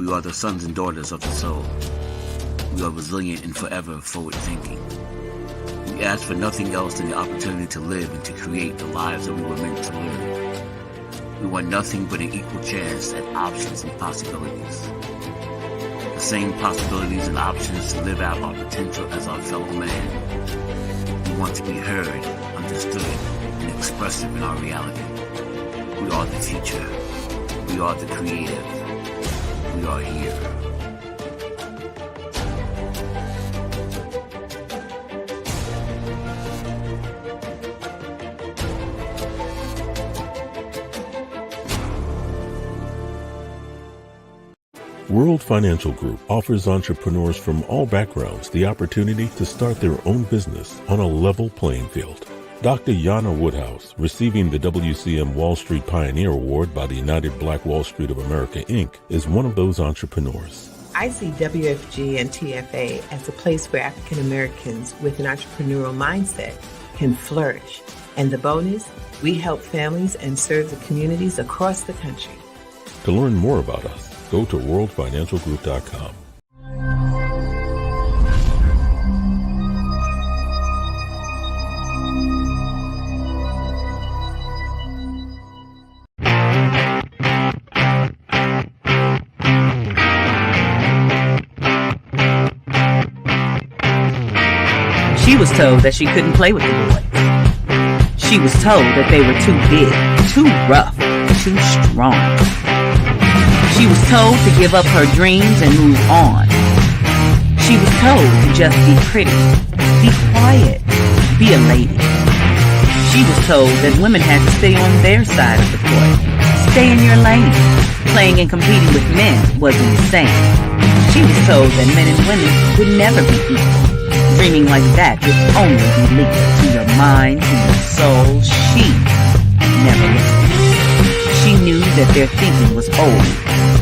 We are the sons and daughters of the soul. We are resilient and forever forward-thinking. We ask for nothing else than the opportunity to live and to create the lives that we were meant to live. We want nothing but an equal chance at options and possibilities. The same possibilities and options to live out our potential as our fellow man. We want to be heard, understood, and expressive in our reality. We are the future. We are the creative. We are here. World Financial Group offers entrepreneurs from all backgrounds the opportunity to start their own business on a level playing field. Dr. Jana Woodhouse, receiving the WCM Wall Street Pioneer Award by the United Black Wall Street of America, Inc., is one of those entrepreneurs. I see WFG and TFA as a place where African Americans with an entrepreneurial mindset can flourish. And the bonus, we help families and serve the communities across the country. To learn more about us, go to worldfinancialgroup.com. She was told that she couldn't play with the boys. She was told that they were too big, too rough, too strong. She was told to give up her dreams and move on. She was told to just be pretty, be quiet, be a lady. She was told that women had to stay on their side of the court, stay in your lane. Playing and competing with men was insane. She was told that men and women would never be equal. Dreaming like that would only be linked to your mind, to your soul. She never listened. She knew that their thinking was old.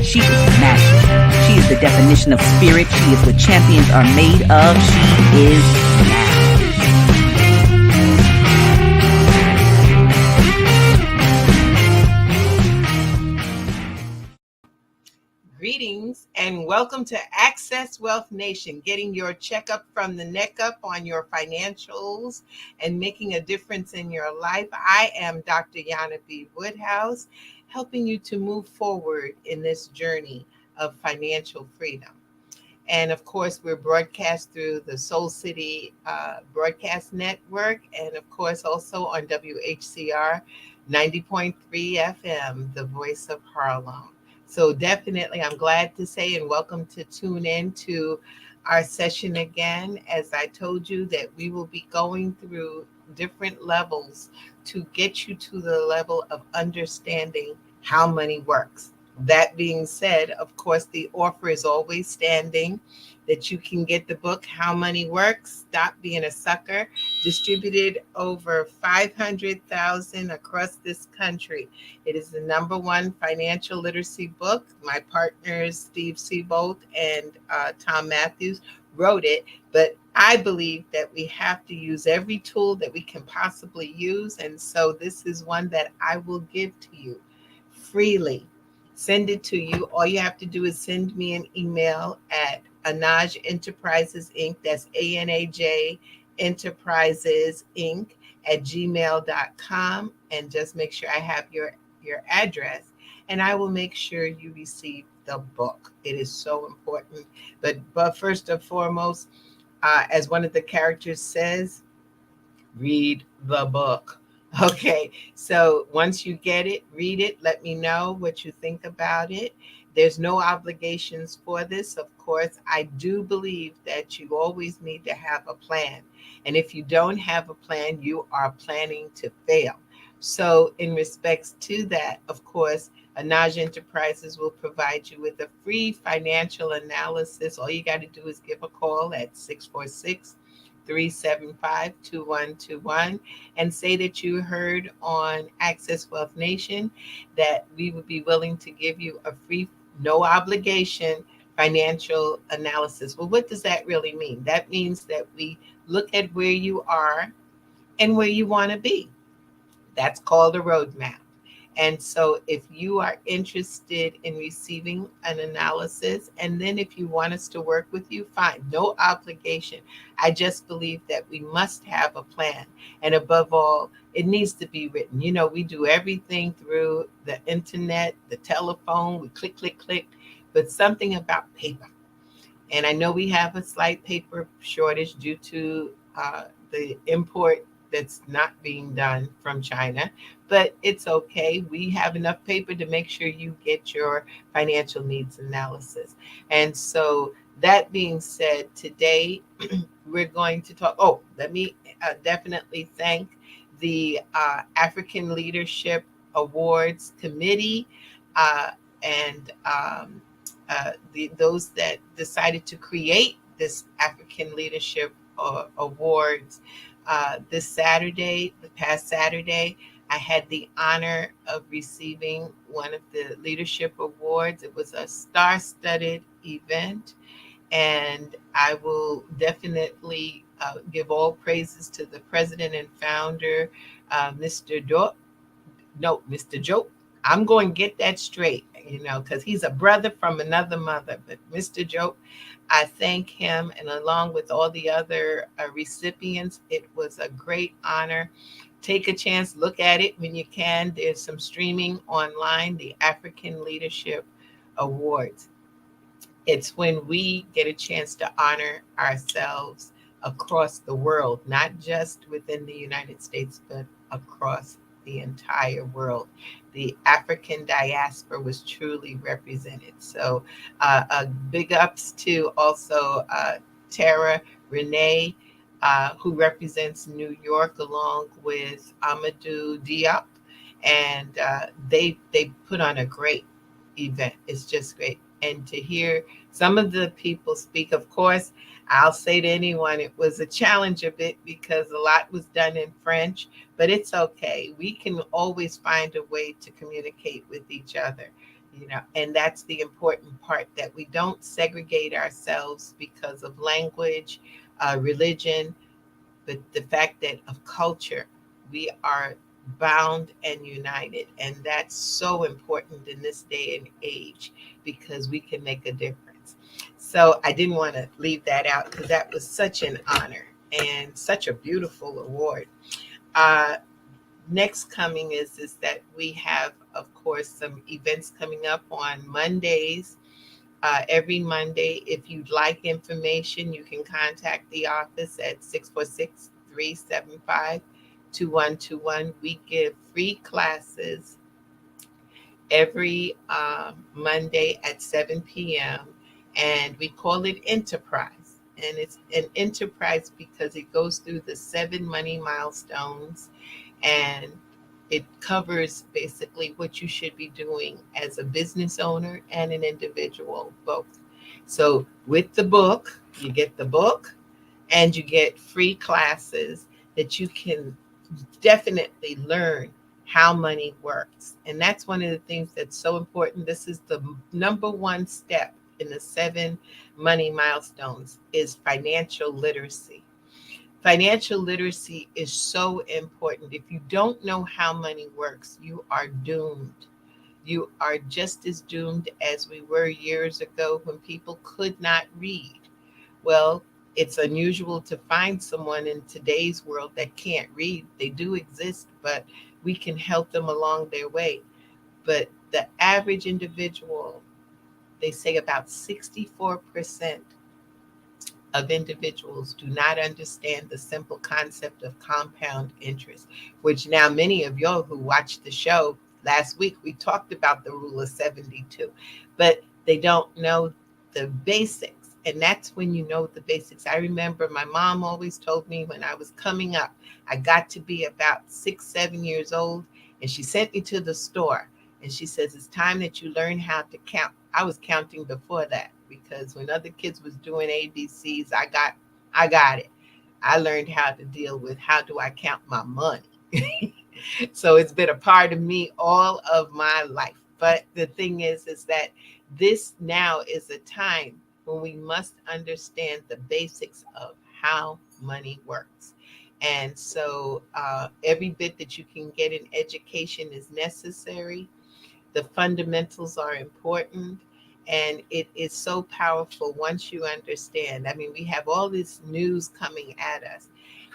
She is magic. She is the definition of spirit. She is what champions are made of. She is now. Greetings and welcome to Access Wealth Nation, getting your checkup from the neck up on your financials and making a difference in your life. I am Dr. Jana B. Woodhouse, helping you to move forward in this journey of financial freedom. And of course, we're broadcast through the Soul City Broadcast Network and of course also on WHCR 90.3 FM, the voice of Harlem. So definitely, I'm glad to say and welcome to tune in to our session again. As I told you that we will be going through different levels to get you to the level of understanding how money works. That being said, of course, the offer is always standing that you can get the book, How Money Works, Stop Being a Sucker, distributed over 500,000 across this country. It is the #1 financial literacy book. My partners, Steve Seabolt and Tom Matthews, wrote it, but I believe that we have to use every tool that we can possibly use. And so this is one that I will give to you freely. Send it to you. All you have to do is send me an email at Anaj Enterprises Inc. That's ANAJ Enterprises Inc. at gmail.com. And just make sure I have your address. And I will make sure you receive the book. It is so important. But first and foremost, as one of the characters says, read the book. Okay, so once you get it, read it, let me know what you think about it. There's no obligations for this. Of course, I do believe that you always need to have a plan. And if you don't have a plan, you are planning to fail. So in respects to that, of course, Anaj Enterprises will provide you with a free financial analysis. All you got to do is give a call at 646-375-2121 and say that you heard on Access Wealth Nation that we would be willing to give you a free, no obligation financial analysis. Well, what does that really mean? That means that we look at where you are and where you want to be. That's called a roadmap. And so if you are interested in receiving an analysis, and then if you want us to work with you, fine, no obligation. I just believe that we must have a plan. And above all, it needs to be written. You know, we do everything through the internet, the telephone, we click, click, click, but something about paper. And I know we have a slight paper shortage due to the import that's not being done from China, but it's okay. We have enough paper to make sure you get your financial needs analysis. And so, that being said, today we're going to talk. Oh, let me definitely thank the African Leadership Awards Committee uh, and those that decided to create this African Leadership Awards. The past Saturday, I had the honor of receiving one of the leadership awards. It was a star-studded event, and I will definitely give all praises to the president and founder, Mr. Do no, Mr. Joe. I'm going to get that straight, because he's a brother from another mother. But Mr. Joe, I thank him, and along with all the other recipients, it was a great honor. Take a chance, look at it when you can. There's some streaming online, the African Leadership Awards. It's when we get a chance to honor ourselves across the world, not just within the United States, but across the entire world. The African diaspora was truly represented. So, big ups to also Tara Renee, who represents New York, along with Amadou Diop, and they put on a great event. It's just great. And to hear some of the people speak, of course, I'll say to anyone, it was a challenge a bit because a lot was done in French, but it's okay. We can always find a way to communicate with each other, and that's the important part, that we don't segregate ourselves because of language, religion, but the fact that of culture, we are bound and united. And that's so important in this day and age because we can make a difference. So I didn't want to leave that out because that was such an honor and such a beautiful award. Uh, Next coming is that we have, of course, some events coming up on Mondays. Every Monday, if you'd like information, you can contact the office at 646-375-2121. We give free classes every Monday at 7 p.m. And we call it Enterprise. And it's an enterprise because it goes through the 7 money milestones, and it covers basically what you should be doing as a business owner and an individual, both. So with the book, you get the book and you get free classes that you can definitely learn how money works. And that's one of the things that's so important. This is the number one step in the 7 money milestones is financial literacy. Financial literacy is so important. If you don't know how money works, you are doomed. You are just as doomed as we were years ago when people could not read. Well, it's unusual to find someone in today's world that can't read. They do exist, but we can help them along their way. But the average individual, they say about 64% of individuals do not understand the simple concept of compound interest, which now many of y'all who watched the show last week, we talked about the rule of 72, but they don't know the basics. And that's when you know the basics. I remember my mom always told me when I was coming up, I got to be about 6, 7 years old, and she sent me to the store. And she says, it's time that you learn how to count. I was counting before that because when other kids was doing ABCs, I got it. I learned how to deal with how do I count my money. So it's been a part of me all of my life. But the thing is that this now is a time when we must understand the basics of how money works. And so every bit that you can get in education is necessary. The fundamentals are important. And it is so powerful once you understand. I mean, we have all this news coming at us.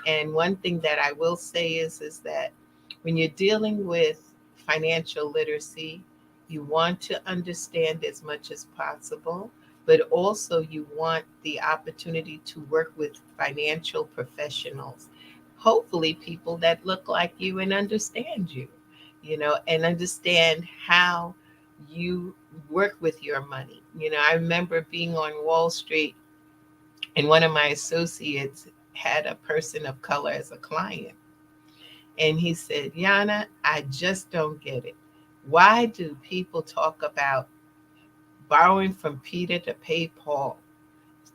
And one thing that I will say is that when you're dealing with financial literacy, you want to understand as much as possible, but also you want the opportunity to work with financial professionals, hopefully people that look like you and understand you, and understand how you work with your money. I remember being on Wall Street, and one of my associates had a person of color as a client. And he said, Jana, I just don't get it. Why do people talk about borrowing from Peter to pay Paul?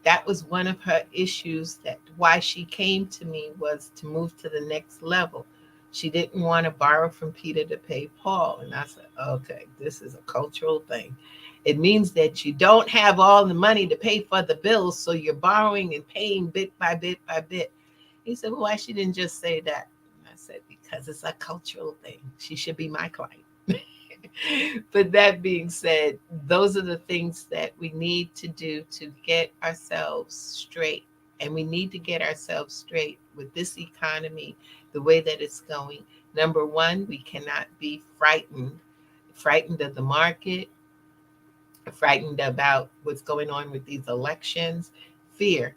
That was one of her issues, that why she came to me was to move to the next level. She didn't want to borrow from Peter to pay Paul. And I said, okay, this is a cultural thing. It means that you don't have all the money to pay for the bills, so you're borrowing and paying bit by bit by bit. He said, well, why she didn't just say that? And I said, because it's a cultural thing. She should be my client. But that being said, those are the things that we need to do to get ourselves straight. And we need to get ourselves straight with this economy, the way that it's going. Number one, we cannot be frightened of the market, frightened about what's going on with these elections. Fear.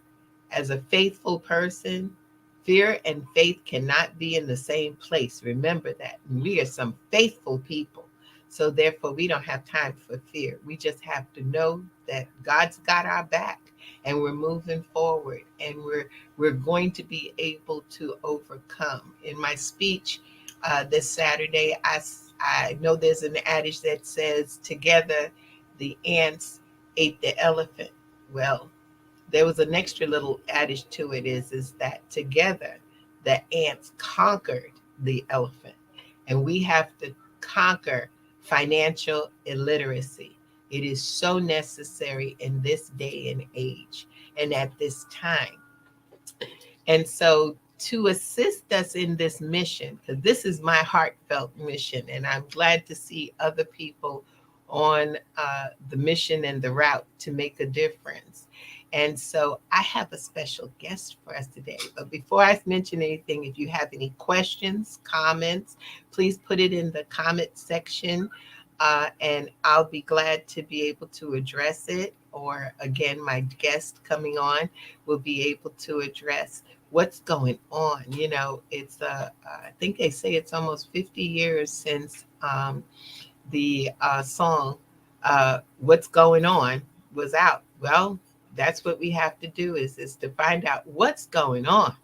As a faithful person, fear and faith cannot be in the same place. Remember that. We are some faithful people. So therefore, we don't have time for fear. We just have to know that God's got our back, and we're moving forward, and we're going to be able to overcome. In my speech this Saturday, I know there's an adage that says, together the ants ate the elephant. Well, there was an extra little adage to it, is that together the ants conquered the elephant. And we have to conquer financial illiteracy. It is so necessary in this day and age and at this time. And so, to assist us in this mission, because this is my heartfelt mission, and I'm glad to see other people on the mission and the route to make a difference. And so I have a special guest for us today. But before I mention anything, if you have any questions, comments, please put it in the comment section, and I'll be glad to be able to address it. Or again, my guest coming on will be able to address what's going on. It's I think they say it's almost 50 years since the song "What's Going On" was out. Well, that's what we have to do, is to find out what's going on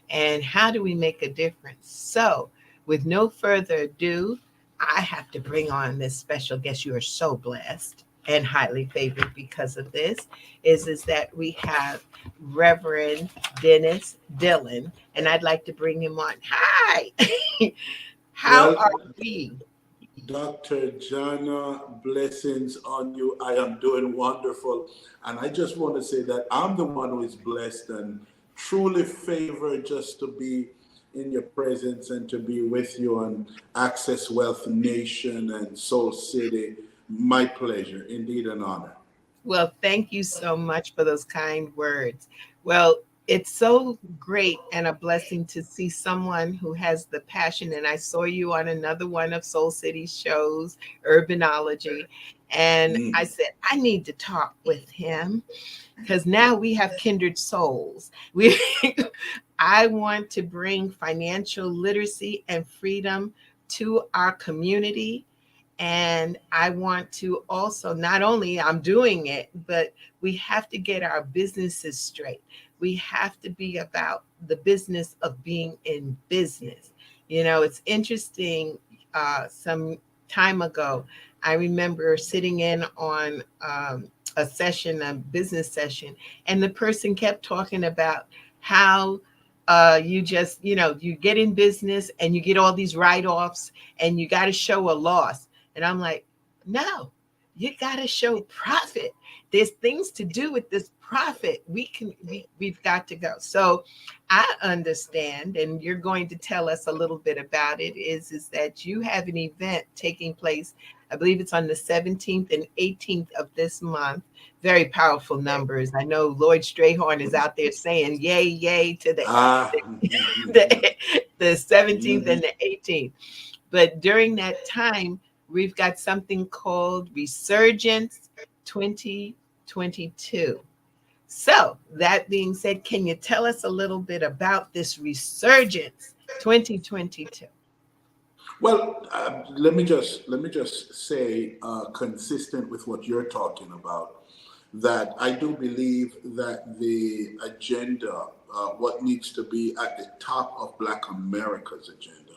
and how do we make a difference. So, with no further ado, I have to bring on this special guest. You are so blessed and highly favored because of this. Is that we have Reverend Dennis Dillon, and I'd like to bring him on. Hi. How Well, are we? Dr. Jana, blessings on you. I am doing wonderful. And I just want to say that I'm the one who is blessed and truly favored just to be in your presence and to be with you on Access Wealth Nation and Soul City. My pleasure, indeed an honor. Well, thank you so much for those kind words. Well, it's so great and a blessing to see someone who has the passion. And I saw you on another one of Soul City's shows, Urbanology. And I said, I need to talk with him, because now we have kindred souls. I want to bring financial literacy and freedom to our community. And I want to also, not only I'm doing it, but we have to get our businesses straight. We have to be about the business of being in business. It's interesting. Some time ago, I remember sitting in on a session, a business session, and the person kept talking about how you just, you get in business and you get all these write-offs and you got to show a loss. And I'm like, no, you got to show profit. there's things to do with this profit. We've got to go. So I understand, and you're going to tell us a little bit about it, is that you have an event taking place, I believe it's on the 17th and 18th of this month. Very powerful numbers. I know Lloyd Strayhorn is out there saying yay, yay to the, the 17th and the 18th. But during that time, we've got something called Resurgence 2022. So that being said, can you tell us a little bit about this Resurgence 2022? Well, let me just say, consistent with what you're talking about, that I do believe that the agenda, what needs to be at the top of Black America's agenda,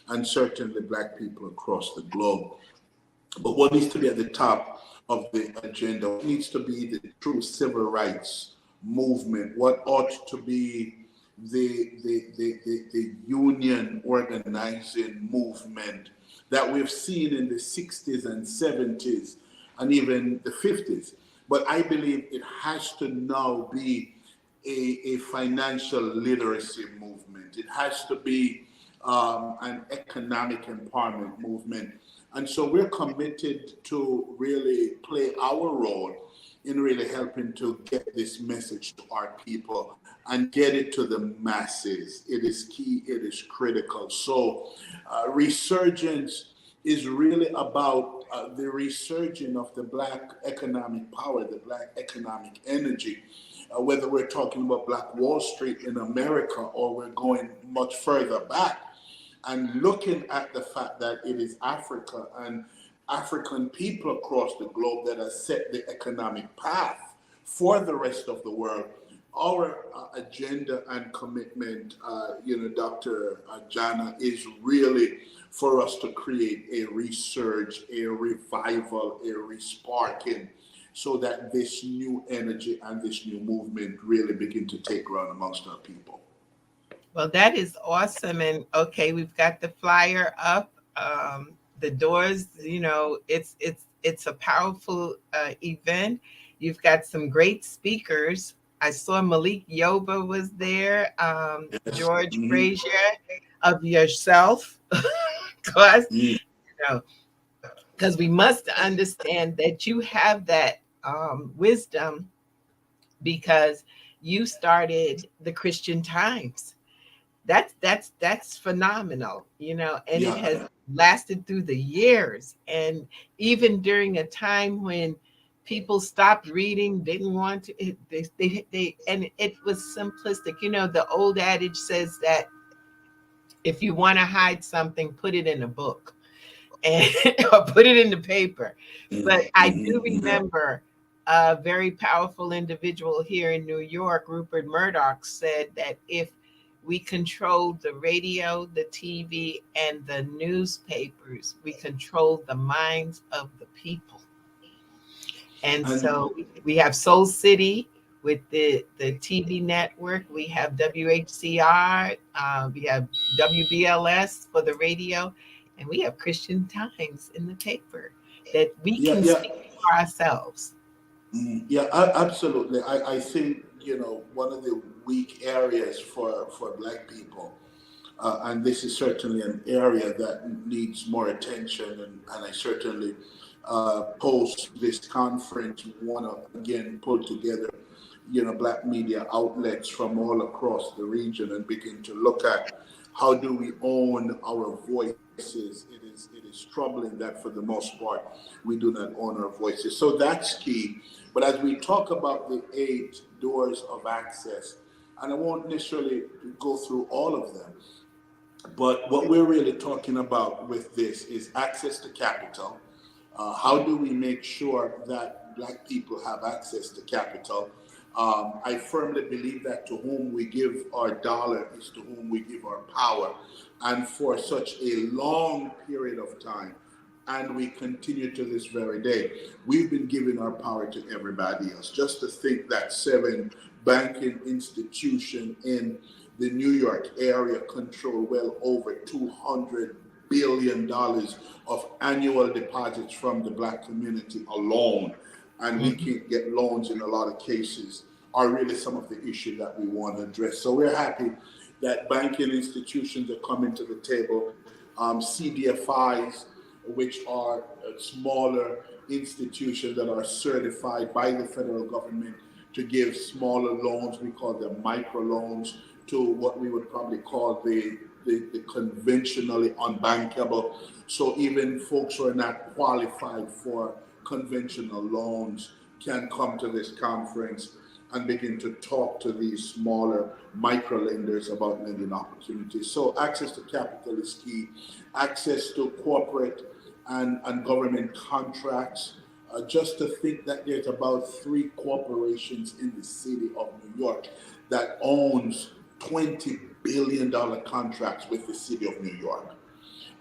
and certainly Black people across the globe, but what needs to be at the top of the agenda, what needs to be the true civil rights movement, what ought to be the union organizing movement that we've seen in the 60s and 70s and even the 50s. But I believe it has to now be a financial literacy movement. It has to be an economic empowerment movement. And so we're committed to really play our role in really helping to get this message to our people and get it to the masses. It is key, it is critical. So Resurgence is really about the resurging of the Black economic power, the Black economic energy. Whether we're talking about Black Wall Street in America or we're going much further back and looking at the fact that it is Africa and African people across the globe that have set the economic path for the rest of the world. Our agenda and commitment, Dr. Jana, is really for us to create a resurge, a revival, a resparking, so that this new energy and this new movement really begin to take ground amongst our people. Well, that is awesome. And okay, we've got the flyer up. The doors, it's a powerful event. You've got some great speakers. I saw Malik Yoba was there, Yes. George Frazier of yourself, because because we must understand that you have that wisdom, because you started the Christian Times. That's phenomenal, and it has lasted through the years. And even during a time when people stopped reading, didn't want to, and it was simplistic. The old adage says that if you want to hide something, put it in a book and or put it in the paper. But I do remember a very powerful individual here in New York, Rupert Murdoch, said that if we controlled the radio, the TV, and the newspapers, we controlled the minds of the people. And so we have Soul City with the TV network. We have WHCR. We have WBLS for the radio. And we have Christian Times in the paper that we can speak for ourselves. Yeah, absolutely. I think, one of the weak areas for Black people, and this is certainly an area that needs more attention, and I certainly, post this conference, want to again pull together, Black media outlets from all across the region and begin to look at how do we own our voices. It is troubling that for the most part we do not own our voices. So that's key. But as we talk about the 8 doors of access, and I won't necessarily go through all of them, but what we're really talking about with this is access to capital. How do we make sure that Black people have access to capital? I firmly believe that to whom we give our dollar is to whom we give our power. And for such a long period of time, and we continue to this very day, we've been giving our power to everybody else. Just to think that 7 banking institutions in the New York area control well over $200 billion of annual deposits from the Black community alone. and we can't get loans in a lot of cases are really some of the issues that we want to address. So we're happy that banking institutions are coming to the table. CDFIs, which are smaller institutions that are certified by the federal government to give smaller loans. We call them microloans to what we would probably call the conventionally unbankable. So even folks who are not qualified for conventional loans can come to this conference and begin to talk to these smaller micro lenders about lending opportunities. So access to capital is key. Access to corporate and government contracts. Just to think that there's about 3 corporations in the city of New York that owns $20 billion contracts with the city of New York.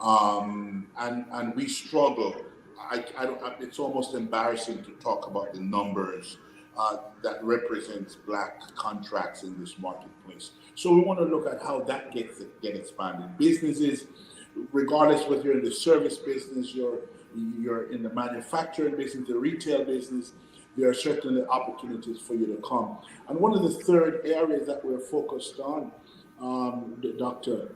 And we struggle. It's almost embarrassing to talk about the numbers that represents Black contracts in this marketplace. So we want to look at how that get expanded. Businesses, regardless whether you're in the service business, you're in the manufacturing business, the retail business, there are certainly opportunities for you to come. And one of the third areas that we're focused on, Dr.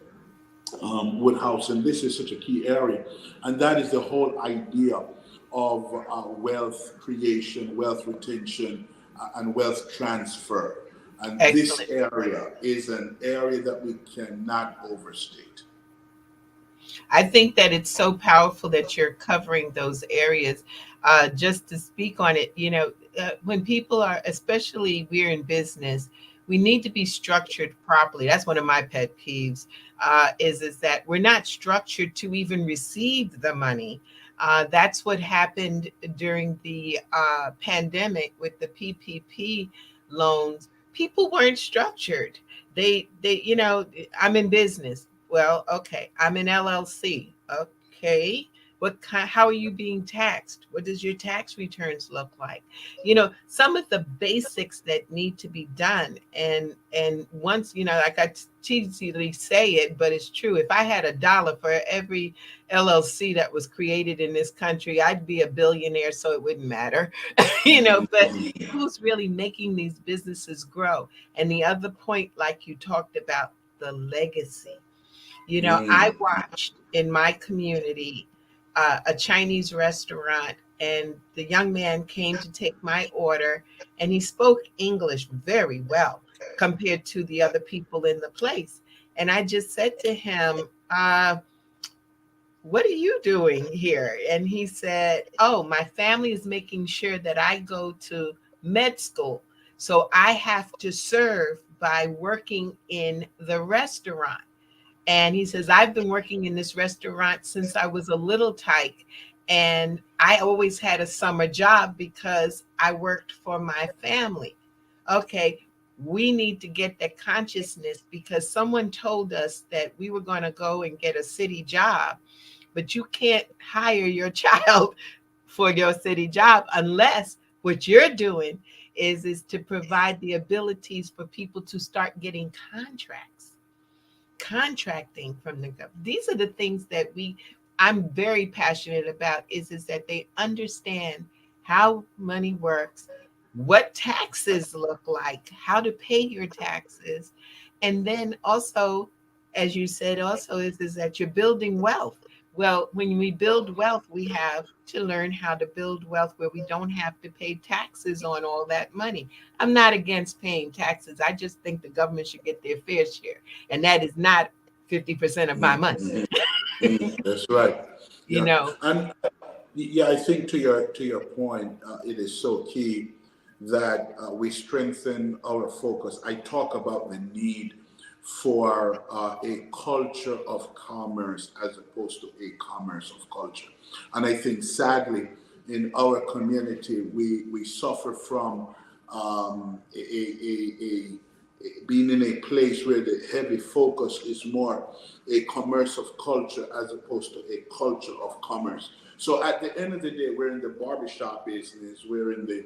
Woodhouse, and this is such a key area, and that is the whole idea of wealth creation, wealth retention, and wealth transfer. And Excellent. This area is an area that we cannot overstate. I think that it's so powerful that you're covering those areas. Just to speak on it, when people are, especially we're in business, we need to be structured properly. That's one of my pet peeves, is that we're not structured to even receive the money. That's what happened during the pandemic with the PPP loans. People weren't structured. They, I'm in business. Well, okay, I'm an LLC. Okay, how are you being taxed? What does your tax returns look like? Some of the basics that need to be done. And once, like I cheesily say it, but it's true. If I had $1 for every LLC that was created in this country, I'd be a billionaire, so it wouldn't matter. But who's really making these businesses grow? And the other point, like you talked about, the legacy. I watched in my community a Chinese restaurant, and the young man came to take my order, and he spoke English very well compared to the other people in the place. And I just said to him, what are you doing here? And he said, oh, my family is making sure that I go to med school. So I have to serve by working in the restaurant. And he says, I've been working in this restaurant since I was a little tyke. And I always had a summer job because I worked for my family. Okay, we need to get that consciousness, because someone told us that we were going to go and get a city job, but you can't hire your child for your city job unless what you're doing is to provide the abilities for people to start getting contracting from the government. These are the things that I'm very passionate about, is that they understand how money works, what taxes look like, how to pay your taxes. And then also, as you said, also is that you're building wealth. Well, when we build wealth, we have to learn how to build wealth where we don't have to pay taxes on all that money. I'm not against paying taxes. I just think the government should get their fair share. And that is not 50% of my money. That's right. And I think to your point, it is so key that we strengthen our focus. I talk about the need for a culture of commerce as opposed to a commerce of culture. And I think sadly in our community, we suffer from being in a place where the heavy focus is more a commerce of culture as opposed to a culture of commerce. So at the end of the day, we're in the barbershop business, we're in the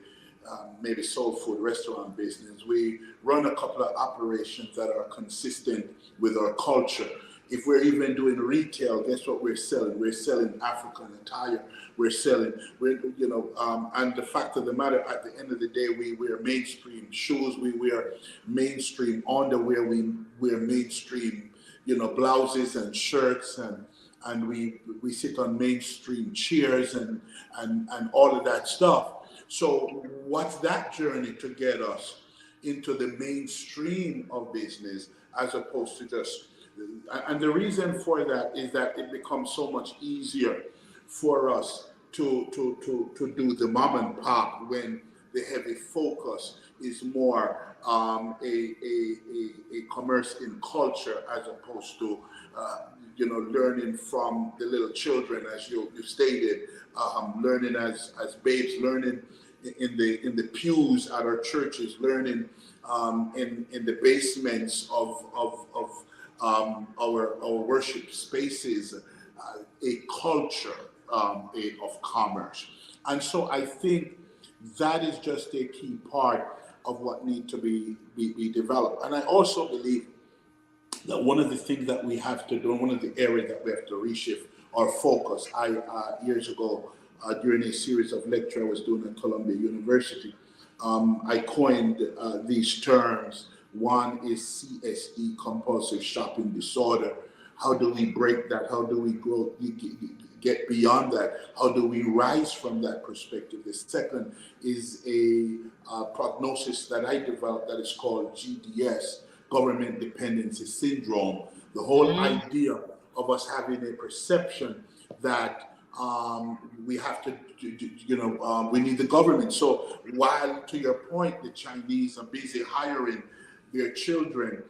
maybe soul food restaurant business. We run a couple of operations that are consistent with our culture. If we're even doing retail, guess what we're selling? We're selling African attire. And the fact of the matter, at the end of the day, we wear mainstream shoes, we wear mainstream underwear, we wear mainstream, blouses and shirts, and we sit on mainstream chairs and all of that stuff. So what's that journey to get us into the mainstream of business as opposed to just, and the reason for that is that it becomes so much easier for us to do the mom and pop when the heavy focus is more a commerce in culture as opposed to learning from the little children, as you stated, learning as babes, learning in the pews at our churches, learning in the basements of our worship spaces, a culture of commerce. And so I think that is just a key part of what needs to be developed. And I also believe that one of the things that we have to do, one of the areas that we have to reshift our focus. Years ago, during a series of lectures I was doing at Columbia University, I coined these terms. One is CSD, compulsive shopping disorder. How do we break that? How do we grow, get beyond that? How do we rise from that perspective? The second is a prognosis that I developed that is called GDS, government dependency syndrome. The whole idea of us having a perception that we have to, we need the government. So while, to your point, the Chinese are busy hiring their children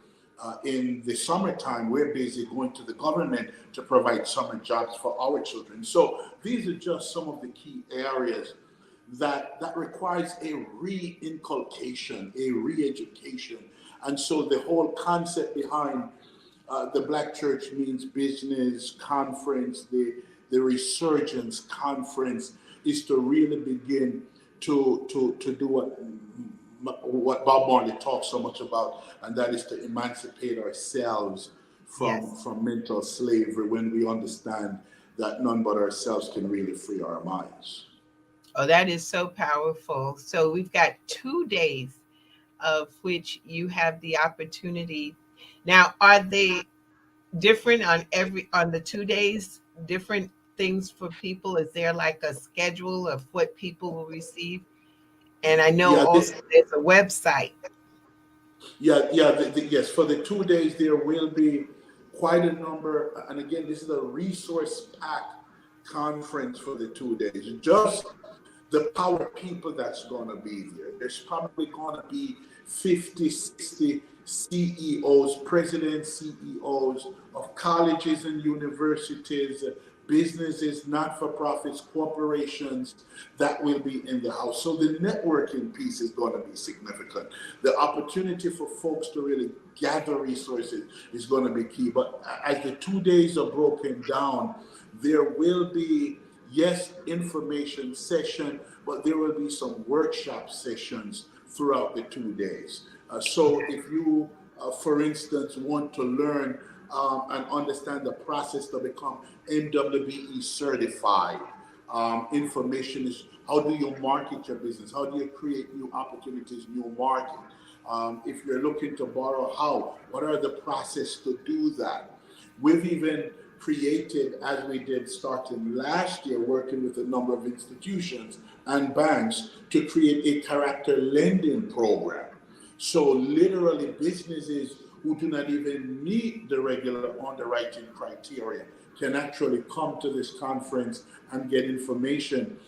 in the summertime, we're busy going to the government to provide summer jobs for our children. So these are just some of the key areas that requires a re-inculcation, a re-education. And so the whole concept behind the Black Church Means Business conference, the Resurgence conference, is to really begin to do what Bob Marley talks so much about, and that is to emancipate ourselves from mental slavery, when we understand that none but ourselves can really free our minds. Oh, that is so powerful. So we've got 2 days of which you have the opportunity. Now, are they different on the 2 days, different things for people? Is there like a schedule of what people will receive? And I know also there's a website. Yes, for the 2 days there will be quite a number, and again, this is a resource-packed conference for the 2 days. Just the power people that's going to be there. There's probably going to be 50, 60 CEOs, presidents, CEOs of colleges and universities, businesses, not-for-profits, corporations that will be in the house. So the networking piece is going to be significant. The opportunity for folks to really gather resources is going to be key. But as the 2 days are broken down, there will be, yes, information session, but there will be some workshop sessions throughout the 2 days. So if you, for instance, want to learn and understand the process to become MWBE certified, information is how do you market your business? How do you create new opportunities, new market? If you're looking to borrow, how? What are the process to do that? We've even created, as we did starting last year, working with a number of institutions and banks to create a character lending program. So literally businesses who do not even meet the regular underwriting criteria can actually come to this conference and get information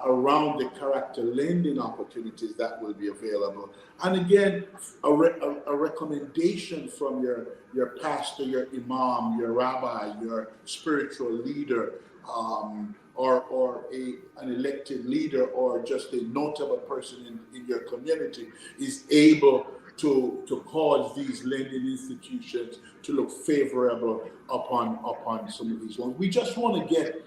around the character lending opportunities that will be available. And again, a recommendation from your pastor, your imam, your rabbi, your spiritual leader, or an elected leader, or just a notable person in your community is able to cause these lending institutions to look favorable upon some of these ones. We just want to get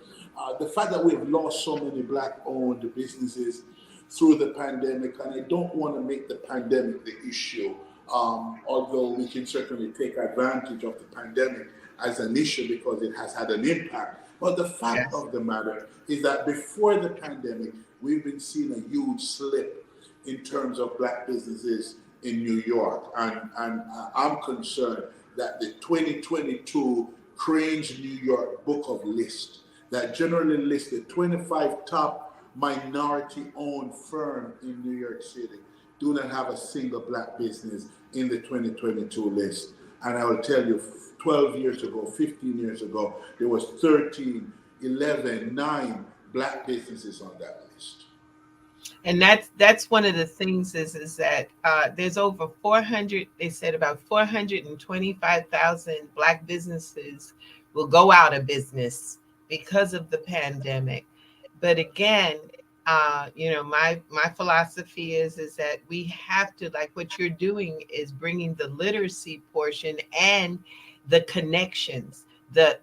the fact that we have lost so many Black-owned businesses through the pandemic, and I don't want to make the pandemic the issue, although we can certainly take advantage of the pandemic as an issue because it has had an impact. But the fact Yes. of the matter is that before the pandemic, we've been seeing a huge slip in terms of black businesses in New York. And I'm concerned that the 2022 Crain's New York Book of List that generally lists the 25 top minority-owned firms in New York City do not have a single black business in the 2022 list. And I will tell you, 12 years ago, 15 years ago, there was 13, 11, 9 black businesses on that list. And that's one of the things is that there's over 400, they said about 425,000 black businesses will go out of business because of the pandemic. But again, my philosophy is that we have to, like what you're doing is bringing the literacy portion and the connections, the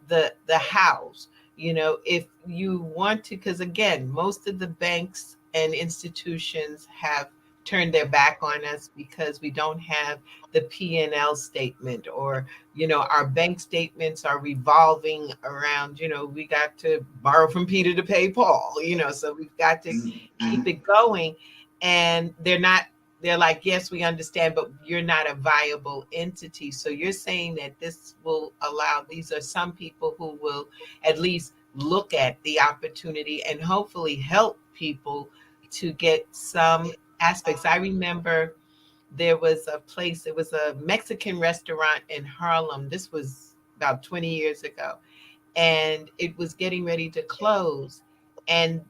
house. If you want to, because again, most of the banks and institutions have turned their back on us because we don't have the P&L statement, or our bank statements are revolving around, we got to borrow from Peter to pay Paul, so we've got to keep it going. And they're like, yes, we understand, but you're not a viable entity. So you're saying that this will allow, these are some people who will at least look at the opportunity and hopefully help people to get some aspects. I remember there was a place, it was a Mexican restaurant in Harlem. This was about 20 years ago. And it was getting ready to close. And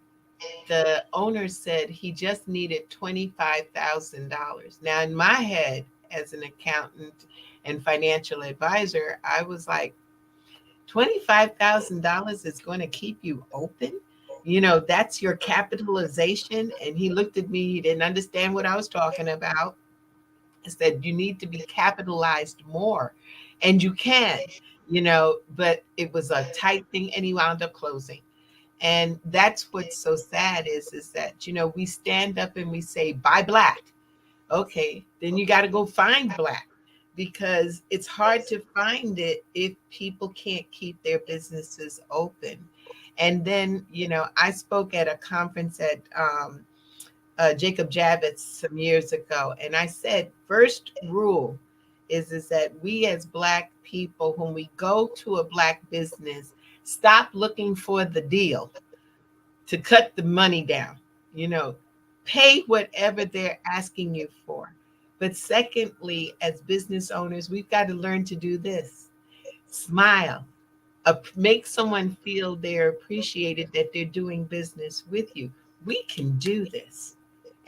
the owner said he just needed $25,000. Now, in my head, as an accountant and financial advisor, I was like, $25,000 is going to keep you open? That's your capitalization. And he looked at me, he didn't understand what I was talking about. I said, you need to be capitalized more. And you can, but it was a tight thing, and he wound up closing. And that's what's so sad is that, we stand up and we say, buy black. Okay, then you got to go find black, because it's hard to find it if people can't keep their businesses open. And then, I spoke at a conference at Jacob Javits some years ago, and I said, first rule is that we as black people, when we go to a black business, stop looking for the deal to cut the money down, pay whatever they're asking you for. But secondly, as business owners, we've got to learn to do this. Smile, make someone feel they're appreciated, that they're doing business with you. We can do this,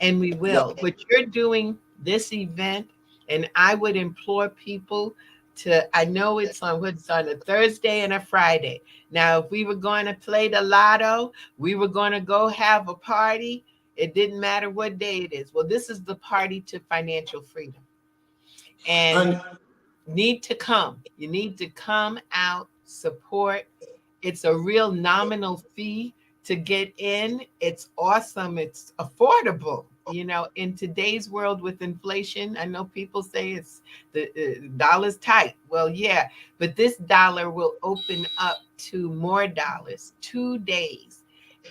and we will. What you're doing, this event, and I would implore people to, I know it's on a Thursday and a Friday. Now, if we were going to play the lotto, we were going to go have a party, it didn't matter what day it is. Well, this is the party to financial freedom. And need to come. You need to come out, support. It's a real nominal fee to get in. It's awesome. It's affordable. In today's world with inflation, I know people say it's the dollar's tight. Well, yeah, but this dollar will open up to more dollars, 2 days.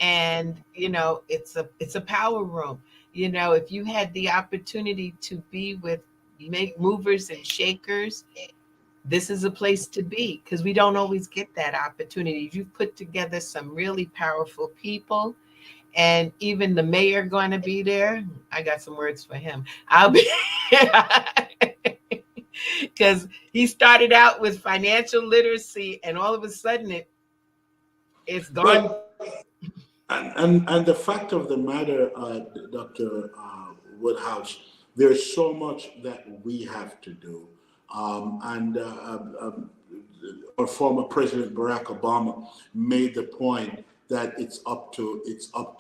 And, it's a power room. If you had the opportunity to be with make movers and shakers, this is a place to be, because we don't always get that opportunity. You've put together some really powerful people, and even the mayor going to be there. I got some words for him. I'll be because he started out with financial literacy, and all of a sudden it's gone. And the fact of the matter, Dr. Woodhouse, there's so much that we have to do. Our former President Barack Obama made the point that it's up to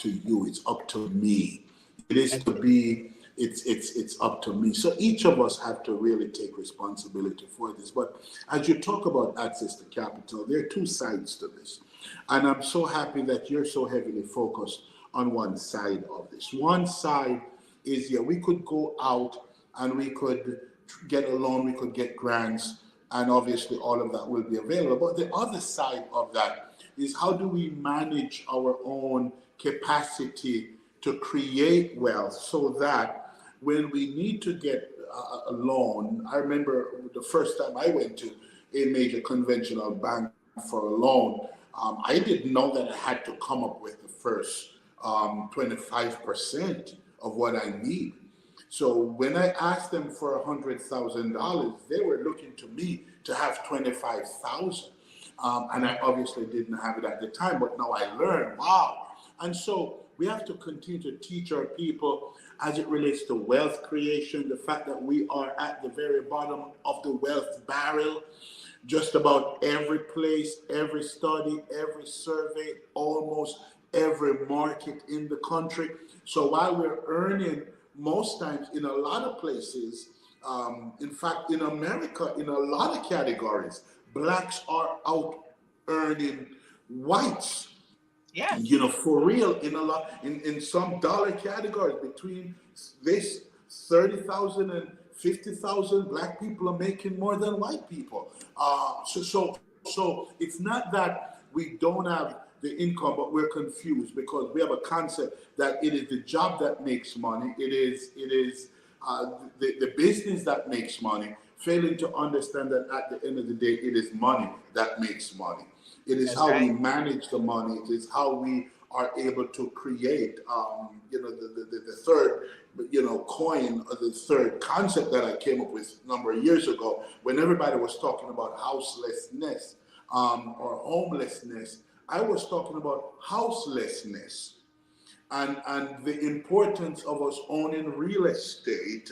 you, it's up to me. It is to be, it's up to me. So each of us have to really take responsibility for this. But as you talk about access to capital, there are two sides to this. And I'm so happy that you're so heavily focused on one side of this. One side is, we could go out and we could get a loan, we could get grants And obviously, all of that will be available. But the other side of that is how do we manage our own capacity to create wealth so that when we need to get a loan, I remember the first time I went to a major conventional bank for a loan, I didn't know that I had to come up with the first 25% of what I need. So when I asked them for $100,000, they were looking to me to have 25,000, and I obviously didn't have it at the time. But now I learned, wow. And so we have to continue to teach our people as it relates to wealth creation, the fact that we are at the very bottom of the wealth barrel. Just about every place, every study, every survey, almost every market in the country. So while we're earning most times in a lot of places, in fact, in America, in a lot of categories, blacks are out earning whites. Yes. You know, for real, in some dollar categories between this 30,000 and 50,000, black people are making more than white people. So it's not that we don't have the income, but we're confused because we have a concept that it is the job that makes money. It is the business that makes money, failing to understand that at the end of the day, it is money that makes money. It is how we manage the money. It is how we are able to create, the third, coin, or the third concept that I came up with a number of years ago when everybody was talking about houselessness or homelessness. I was talking about houselessness and the importance of us owning real estate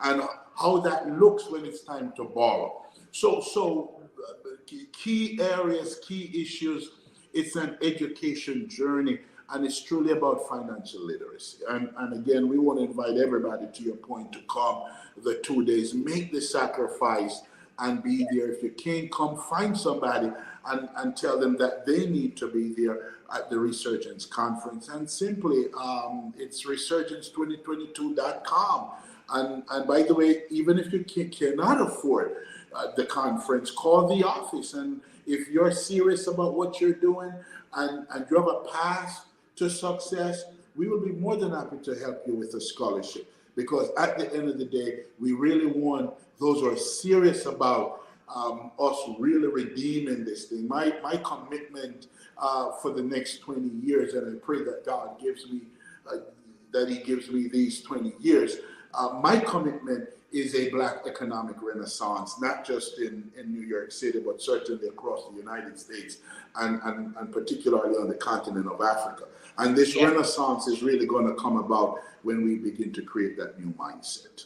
and how that looks when it's time to borrow. So key areas, key issues. It's an education journey, and it's truly about financial literacy. And again, we want to invite everybody, to your point, to come the 2 days, make the sacrifice and be there. If you can't come, find somebody and tell them that they need to be there at the Resurgence conference. And simply, it's resurgence2022.com. And by the way, even if you cannot afford the conference, call the office. And if you're serious about what you're doing and you have a path to success, we will be more than happy to help you with a scholarship. Because at the end of the day, we really want those who are serious about us really redeeming this thing. My commitment for the next 20 years, and I pray that God gives me, that He gives me these 20 years. My commitment is a Black economic renaissance, not just in New York City, but certainly across the United States and particularly on the continent of Africa. And this renaissance is really going to come about when we begin to create that new mindset.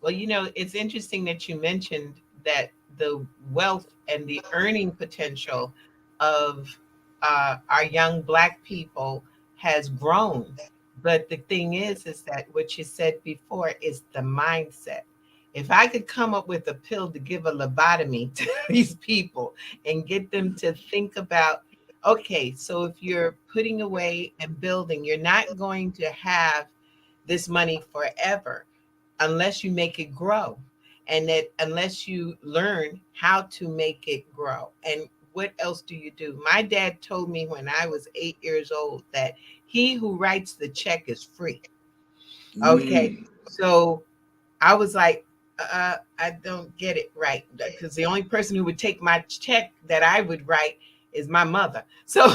Well, it's interesting that you mentioned that the wealth and the earning potential of our young Black people has grown. But the thing is that what you said before is the mindset. If I could come up with a pill to give a lobotomy to these people and get them to think about, okay, so if you're putting away and building, you're not going to have this money forever unless you make it grow. And that unless you learn how to make it grow. And what else do you do? My dad told me when I was 8 years old that he who writes the check is free. Okay. So I was like, I don't get it right. Because the only person who would take my check that I would write is my mother. So,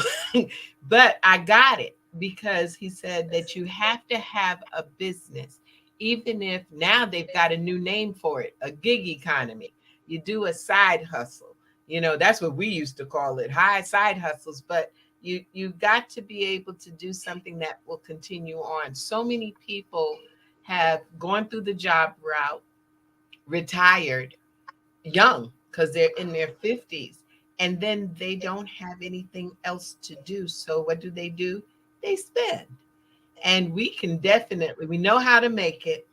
but I got it because he said that you have to have a business, even if now they've got a new name for it, a gig economy. You do a side hustle. That's what we used to call it, high side hustles. But you got to be able to do something that will continue on. So many people have gone through the job route, retired young because they're in their 50s, and then they don't have anything else to do. So what do? They spend. And we know how to make it,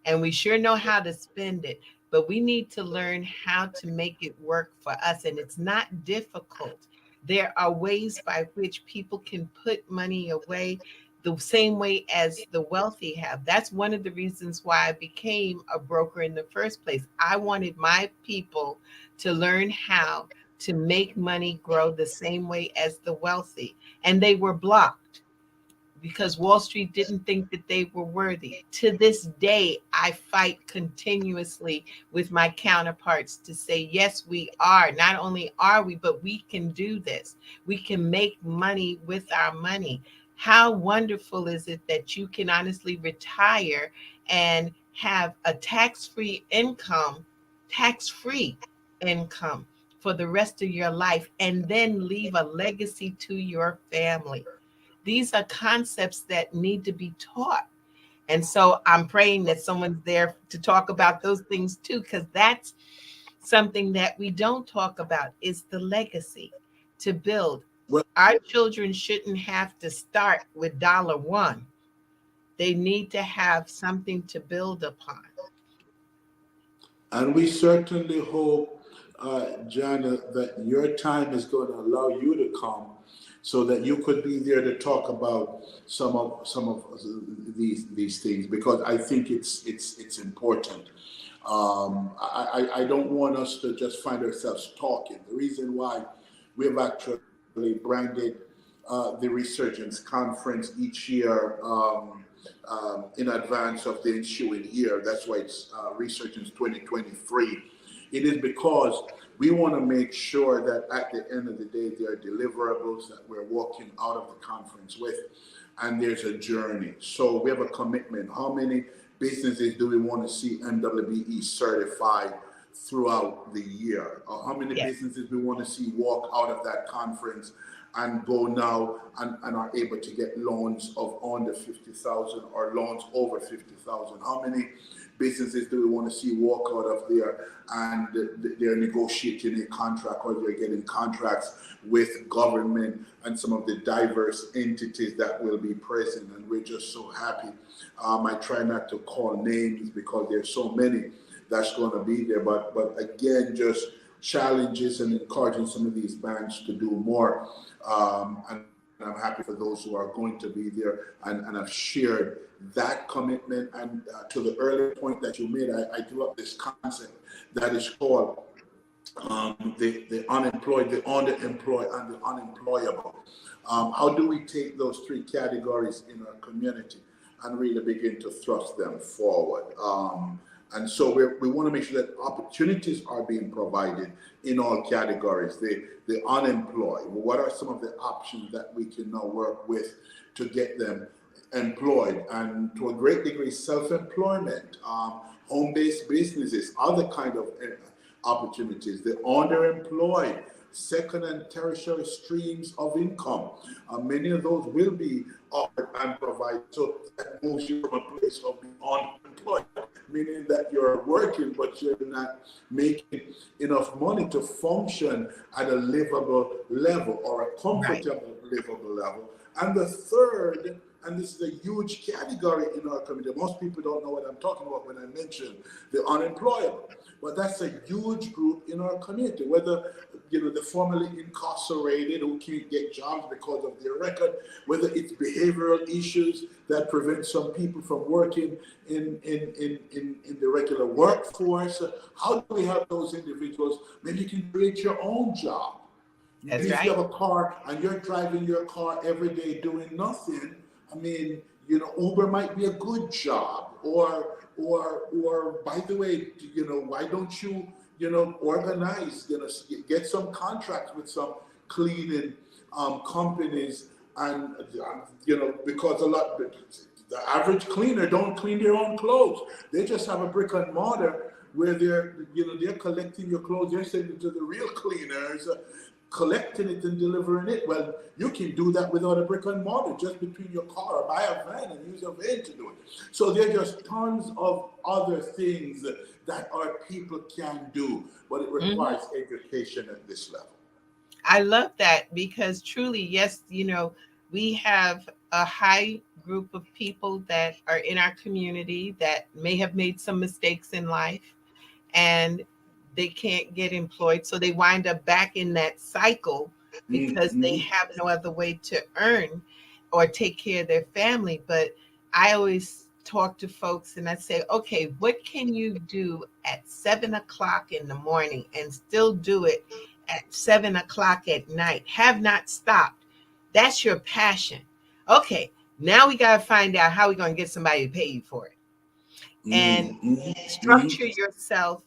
and we sure know how to spend it, but we need to learn how to make it work for us. And it's not difficult. There are ways by which people can put money away. the same way as the wealthy have. That's one of the reasons why I became a broker in the first place. I wanted my people to learn how to make money grow the same way as the wealthy. And they were blocked because Wall Street didn't think that they were worthy. To this day, I fight continuously with my counterparts to say, yes, we are. Not only are we, but we can do this. We can make money with our money. How wonderful is it that you can honestly retire and have a tax-free income for the rest of your life, and then leave a legacy to your family? These are concepts that need to be taught. And so I'm praying that someone's there to talk about those things too, because that's something that we don't talk about, is the legacy to build. Well, Our children shouldn't have to start with $1. They need to have something to build upon. and we certainly hope, Jana, that your time is going to allow you to come, so that you could be there to talk about some of these things, because I think it's important. I don't want us to just find ourselves talking. The reason why we have actually branded the Resurgence conference each year, in advance of the ensuing year. That's why it's Resurgence 2023. It is because we want to make sure that at the end of the day, there are deliverables that we're walking out of the conference with, and there's a journey. So we have a commitment. How many businesses do we want to see MWBE certified throughout the year? How many Yes. businesses we want to see walk out of that conference and go now and are able to get loans of under 50,000 or loans over 50,000? How many businesses do we want to see walk out of there and they're negotiating a contract, or they're getting contracts with government and some of the diverse entities that will be present? And we're just so happy. I try not to call names because there's so many that's going to be there, but again, just challenges and encouraging some of these banks to do more. And I'm happy for those who are going to be there and have shared that commitment. And to the earlier point that you made, I threw up this concept that is called the unemployed, the underemployed, and the unemployable. How do we take those three categories in our community and really begin to thrust them forward? And so we want to make sure that opportunities are being provided in all categories. The unemployed, what are some of the options that we can now work with to get them employed? And to a great degree, self-employment, home-based businesses, other kind of opportunities. The underemployed, second and tertiary streams of income. Many of those will be offered and provided. So that moves you from a place of being unemployed, meaning that you're working, but you're not making enough money to function at a livable level or a comfortable livable level. And the third, and this is a huge category in our community. Most people don't know what I'm talking about when I mention the unemployable, but that's a huge group in our community. Whether the formerly incarcerated who can't get jobs because of their record, whether it's behavioral issues that prevent some people from working in the regular workforce. How do we help those individuals? Maybe you can create your own job. That's If right. you have a car and you're driving your car every day doing nothing, I mean, Uber might be a good job. Or by the way, why don't you, organize, get some contracts with some cleaning companies, and because the average cleaner don't clean their own clothes. They just have a brick and mortar where they're collecting your clothes. They're sending it to the real cleaners, collecting it and delivering it. Well, you can do that without a brick and mortar, just between your car, or buy a van and use a van to do it. So there are just tons of other things that our people can do, but it requires education at this level. I love that, because truly, yes, we have a high group of people that are in our community that may have made some mistakes in life, and they can't get employed. So they wind up back in that cycle because they have no other way to earn, or take care of their family. But I always talk to folks and I say, okay, what can you do at 7 o'clock in the morning and still do it at 7 o'clock at night? Have not stopped. That's your passion. Okay, now we got to find out how we're going to get somebody to pay you for it. And structure yourself,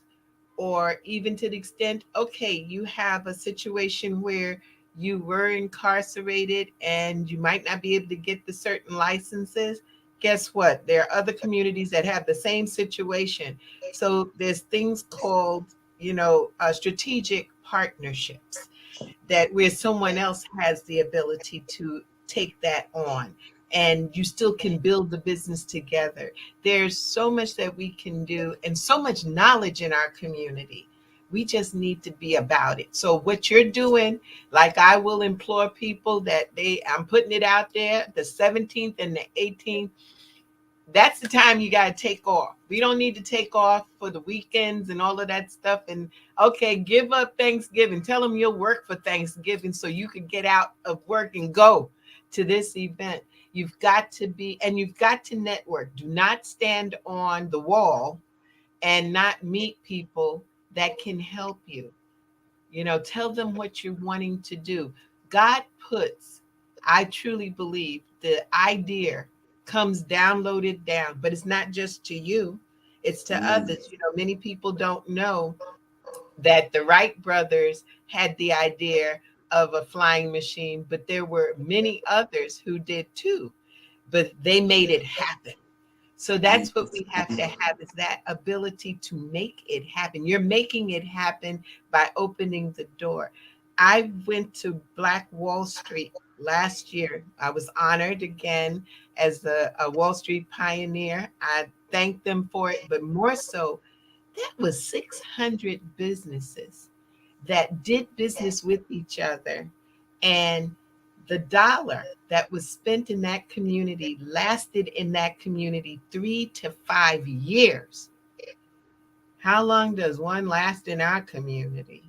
or even to the extent, okay, you have a situation where you were incarcerated and you might not be able to get the certain licenses. Guess what? There are other communities that have the same situation. So there's things called, strategic partnerships, that where someone else has the ability to take that on, and you still can build the business together. There's so much that we can do and so much knowledge in our community. We just need to be about it. So what you're doing, like, I will implore people that I'm putting it out there, the 17th and the 18th, that's the time you got to take off. We don't need to take off for the weekends and all of that stuff. And okay, give up Thanksgiving. Tell them you'll work for Thanksgiving so you could get out of work and go to this event. You've got to be, and you've got to network. Do not stand on the wall and not meet people that can help you. Tell them what you're wanting to do. God puts, I truly believe, the idea comes downloaded down, but it's not just to you, it's to others. Many people don't know that the Wright brothers had the idea of a flying machine, but there were many others who did too, but they made it happen. So that's what we have to have, is that ability to make it happen. You're making it happen by opening the door. I went to Black Wall Street last year. I was honored again as a Wall Street pioneer. I thanked them for it, but more so, that was 600 businesses that did business with each other. And the dollar that was spent in that community lasted in that community 3 to 5 years. How long does one last in our community?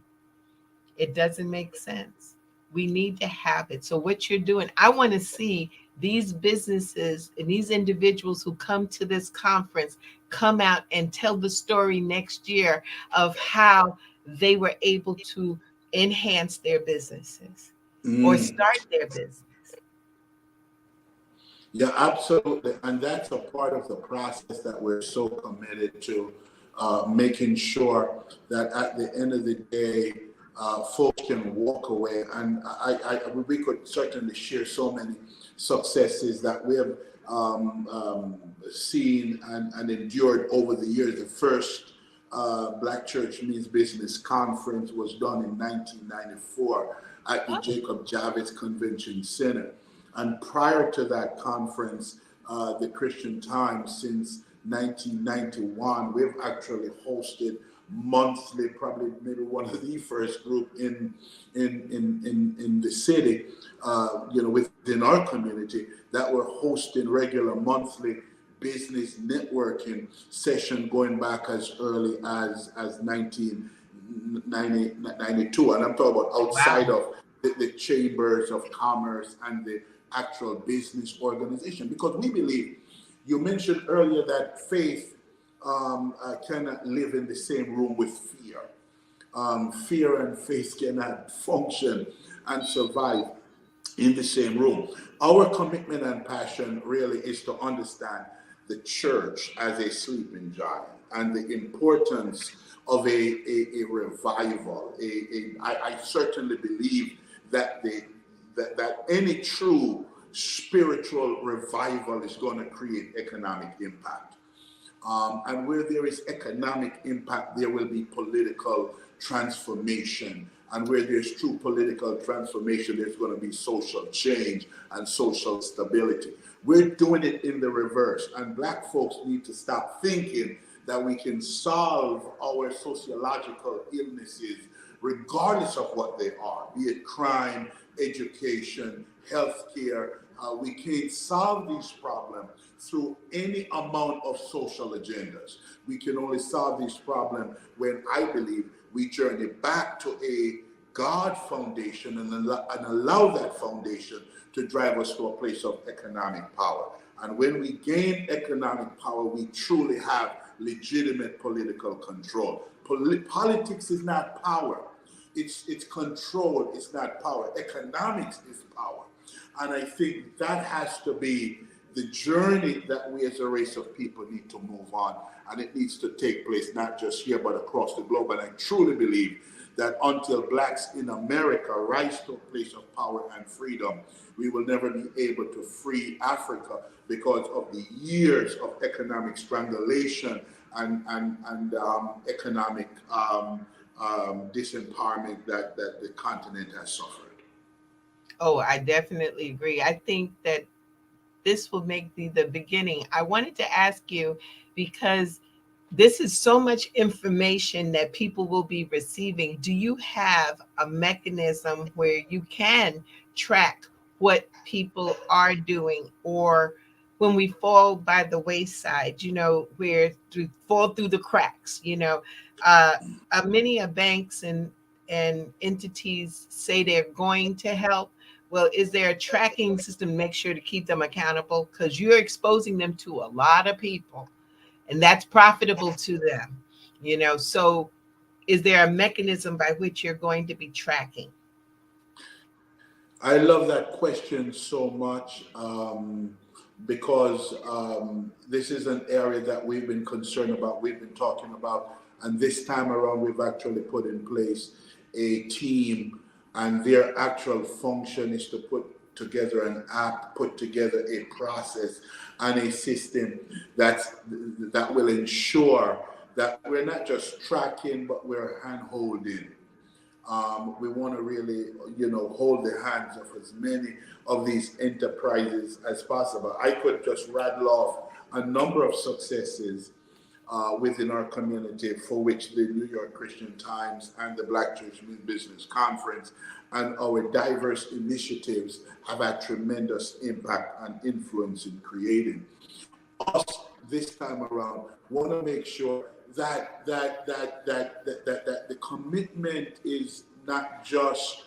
It doesn't make sense. We need to have it. So what you're doing, I want to see these businesses and these individuals who come to this conference come out and tell the story next year of how they were able to enhance their businesses or start their business. Yeah, absolutely. And that's a part of the process that we're so committed to, making sure that at the end of the day, folks can walk away. And we could certainly share so many successes that we have seen and endured over the years. The first Black Church Means Business Conference was done in 1994 at the Jacob Javits Convention Center. And prior to that conference, the Christian Times, since 1991, we've actually hosted monthly, probably maybe one of the first group in the city, within our community, that were hosting regular monthly business networking session going back as early as 1992. And I'm talking about outside of the chambers of commerce and the actual business organization, because we believe, you mentioned earlier that faith cannot live in the same room with fear. Fear and faith cannot function and survive in the same room. Our commitment and passion really is to understand the church as a sleeping giant and the importance of a revival. I certainly believe that that any true spiritual revival is going to create economic impact. And where there is economic impact, there will be political transformation. And where there's true political transformation, there's going to be social change and social stability. We're doing it in the reverse. And Black folks need to stop thinking that we can solve our sociological illnesses regardless of what they are, be it crime, education, healthcare. We can't solve these problems through any amount of social agendas. We can only solve these problems when, I believe, we journey back to God foundation and allow that foundation to drive us to a place of economic power. And when we gain economic power, we truly have legitimate political control. Politics is not power. It's control, it's not power. Economics is power. And I think that has to be the journey that we as a race of people need to move on. And it needs to take place not just here, but across the globe. And I truly believe that until blacks in America rise to a place of power and freedom, we will never be able to free Africa because of the years of economic strangulation and economic disempowerment that the continent has suffered. Oh, I definitely agree. I think that this will make the beginning. I wanted to ask you, because this is so much information that people will be receiving. Do you have a mechanism where you can track what people are doing, or when we fall by the wayside, where fall through the cracks, many banks and entities say they're going to help. Well, is there a tracking system to make sure to keep them accountable? Because you're exposing them to a lot of people, and that's profitable to them. So is there a mechanism by which you're going to be tracking? I love that question so much because this is an area that we've been concerned about, we've been talking about, and this time around we've actually put in place a team, and their actual function is to put together an app, put together a process and a system that will ensure that we're not just tracking, but we're hand-holding. We want to really, hold the hands of as many of these enterprises as possible. I could just rattle off a number of successes within our community for which the New York Christian Times and the Black Church Business Conference and our diverse initiatives have had tremendous impact and influence in creating. Us this time around want to make sure that the commitment is not just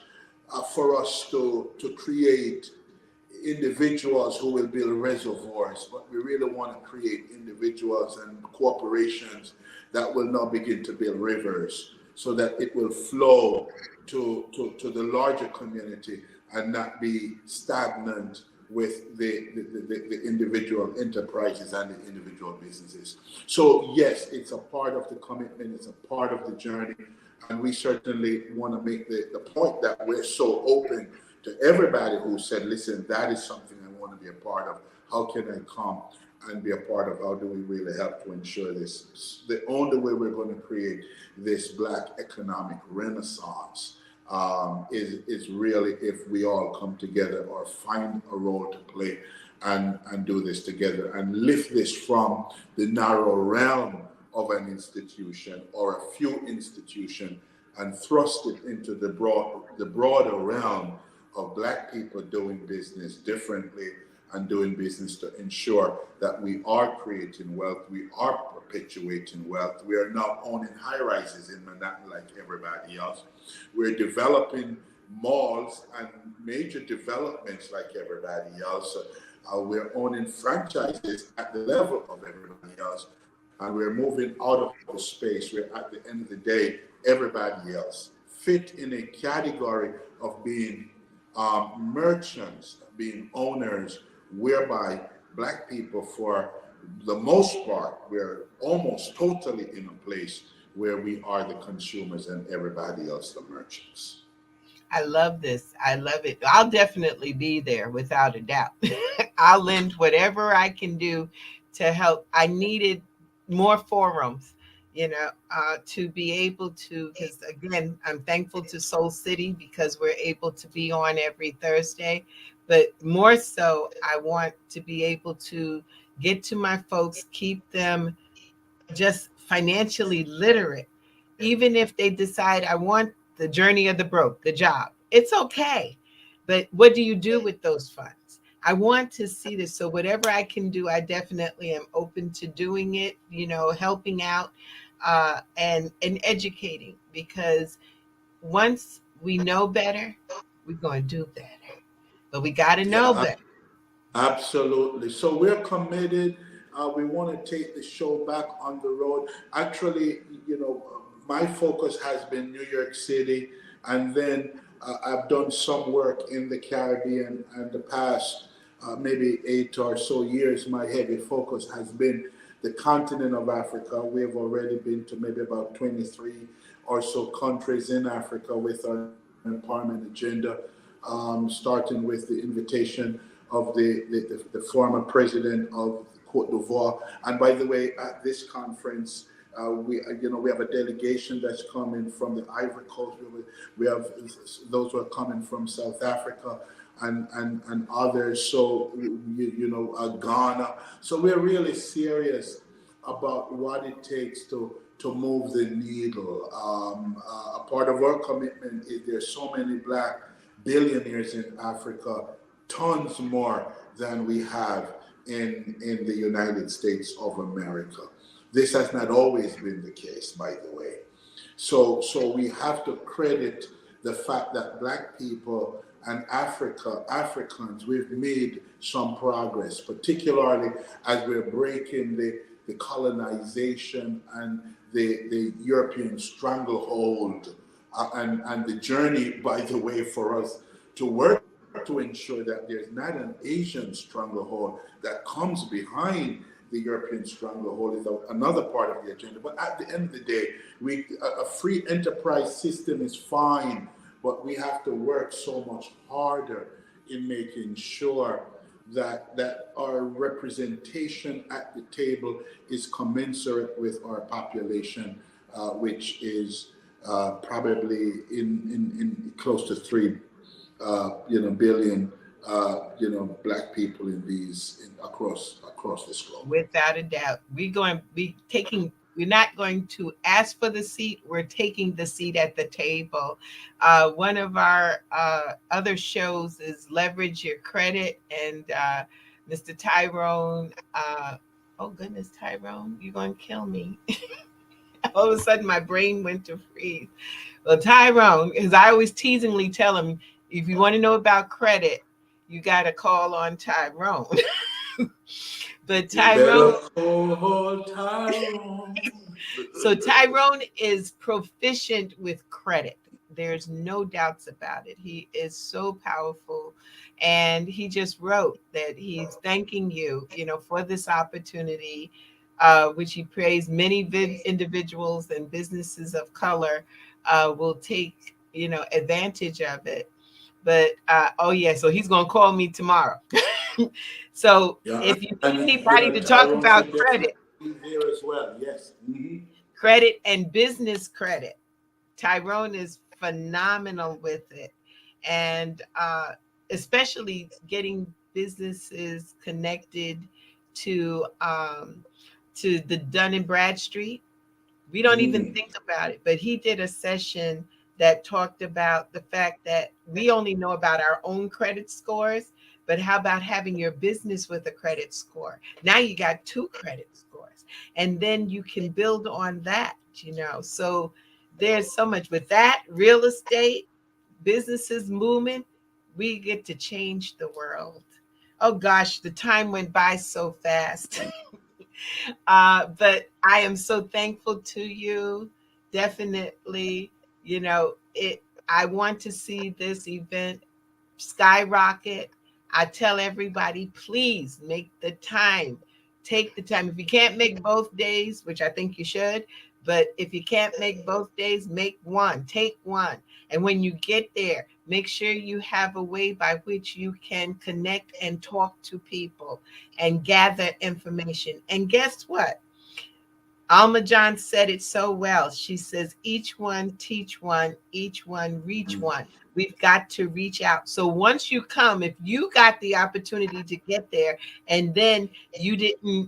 for us to create individuals who will build reservoirs, but we really want to create individuals and corporations that will now begin to build rivers so that it will flow to the larger community and not be stagnant with the individual enterprises and the individual businesses. So yes, it's a part of the commitment, it's a part of the journey, and we certainly want to make the point that we're so open to everybody who said, listen, that is something I want to be a part of. How can I come and be a part of? How do we really help to ensure this? The only way we're going to create this Black economic renaissance is really if we all come together or find a role to play and do this together and lift this from the narrow realm of an institution or a few institutions and thrust it into the broader realm of Black people doing business differently and doing business to ensure that we are creating wealth, we are perpetuating wealth. We are not owning high rises in Manhattan like everybody else. We're developing malls and major developments like everybody else. We're owning franchises at the level of everybody else. And we're moving out of the space where at the end of the day, everybody else fit in a category of being merchants, being owners, whereby Black people, for the most part, we're almost totally in a place where we are the consumers and everybody else the merchants. I love this. I love it. I'll definitely be there without a doubt. I'll lend whatever I can do to help. I needed more forums, to be able to, because again, I'm thankful to Soul City because we're able to be on every Thursday, but more so, I want to be able to get to my folks, keep them just financially literate. Even if they decide I want the journey of the broke, the job, it's okay. But what do you do with those funds? I want to see this. So whatever I can do, I definitely am open to doing it, helping out and educating, because once we know better, we're going to do better. But we got to know Yeah, better. absolutely. So we're committed. We want to take the show back on the road. Actually, my focus has been New York City, and then I've done some work in the Caribbean. And the past maybe 8 or so years, my heavy focus has been the continent of Africa. We have already been to maybe about 23 or so countries in Africa with our empowerment agenda, starting with the invitation of the former president of Cote d'Ivoire. And by the way, at this conference, we have a delegation that's coming from the Ivory Coast. We have those who are coming from South Africa and others. So Ghana. So we're really serious about what it takes to move the needle. A part of our commitment is there's so many Black billionaires in Africa, tons more than we have in the United States of America. This has not always been the case, by the way. So we have to credit the fact that Black people and Africans, we've made some progress, particularly as we're breaking the colonization and the European stranglehold, and the journey, by the way, for us to work to ensure that there's not an Asian stranglehold that comes behind the European stranglehold is another part of the agenda. But at the end of the day, a free enterprise system is fine, but we have to work so much harder in making sure that our representation at the table is commensurate with our population, which is probably in close to 3 billion Black people across this globe. Without a doubt. We're not going to ask for the seat. We're taking the seat at the table. One of our other shows is Leverage Your Credit. And Mr. Tyrone, oh goodness, Tyrone, you're going to kill me. All of a sudden, my brain went to freeze. Well, Tyrone, as I always teasingly tell him, if you want to know about credit, you got to call on Tyrone. But Tyrone, so Tyrone is proficient with credit. There's no doubts about it. He is so powerful. And he just wrote that he's thanking you, for this opportunity, which he prays many individuals and businesses of color will take, advantage of it. But so he's going to call me tomorrow. So if you need anybody to talk about credit, there as well, yes. Mm-hmm. Credit and business credit, Tyrone is phenomenal with it, and especially getting businesses connected to the Dun and Bradstreet. We don't even think about it, but he did a session that talked about the fact that we only know about our own credit scores, but how about having your business with a credit score? Now you got 2 credit scores, and then you can build on that, So there's so much with that. Real estate, businesses movement, we get to change the world. Oh gosh, the time went by so fast. But I am so thankful to you. Definitely, I want to see this event skyrocket. I tell everybody, please make the time. Take the time. If you can't make both days, which I think you should, but if you can't make both days, make one. Take one. And when you get there, make sure you have a way by which you can connect and talk to people and gather information. And guess what? Alma John said it so well. She says, each one teach one, each one reach one. We've got to reach out. So once you come, if you got the opportunity to get there and then